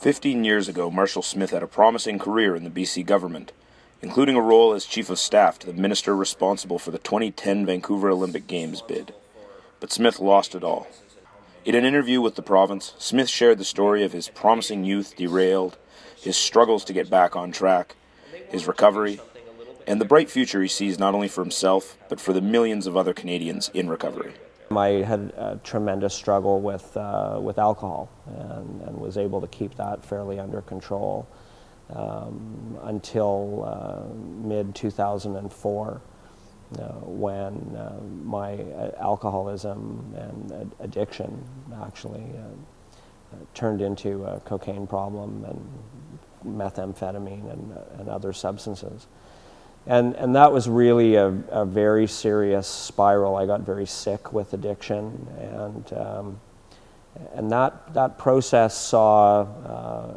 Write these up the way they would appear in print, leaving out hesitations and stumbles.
15 years ago, Marshall Smith had a promising career in the BC government, including a role as Chief of Staff to the minister responsible for the 2010 Vancouver Olympic Games bid. But Smith lost it all. In an interview with the province, Smith shared the story of his promising youth derailed, his struggles to get back on track, his recovery, and the bright future he sees not only for himself, but for the millions of other Canadians in recovery. I had a tremendous struggle with alcohol and was able to keep that fairly under control until mid-2004 when my alcoholism and addiction actually turned into a cocaine problem and methamphetamine and other substances. And that was really a very serious spiral. I got very sick with addiction, and that process saw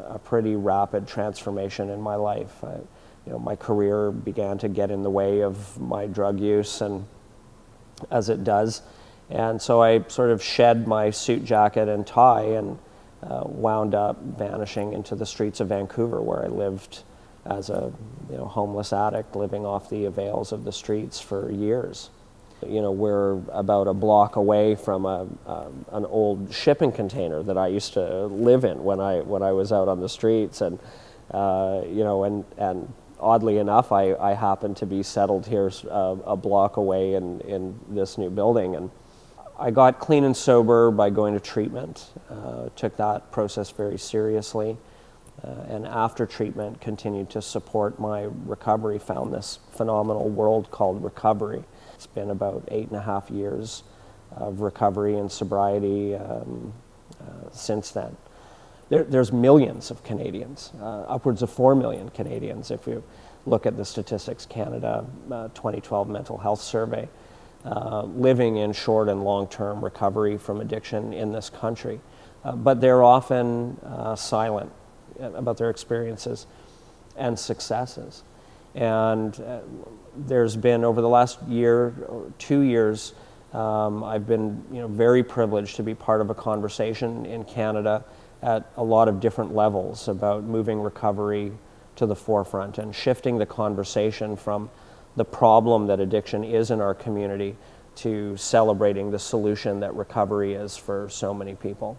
a pretty rapid transformation in my life. My career began to get in the way of my drug use, and as it does, and so I sort of shed my suit jacket and tie and wound up vanishing into the streets of Vancouver, where I lived as a homeless addict living off the avails of the streets for years. We're about a block away from an old shipping container that I used to live in when I was out on the streets, and and oddly enough, I happened to be settled here a block away in this new building. And I got clean and sober by going to treatment. Took that process very seriously. And after treatment, continued to support my recovery, found this phenomenal world called recovery. It's been about 8.5 years of recovery and sobriety since then. There's millions of Canadians, upwards of 4 million Canadians, if you look at the Statistics Canada 2012 mental health survey, living in short and long-term recovery from addiction in this country. But they're often silent about their experiences and successes. And there's been, over the last year or 2 years, I've been very privileged to be part of a conversation in Canada at a lot of different levels about moving recovery to the forefront and shifting the conversation from the problem that addiction is in our community to celebrating the solution that recovery is for so many people.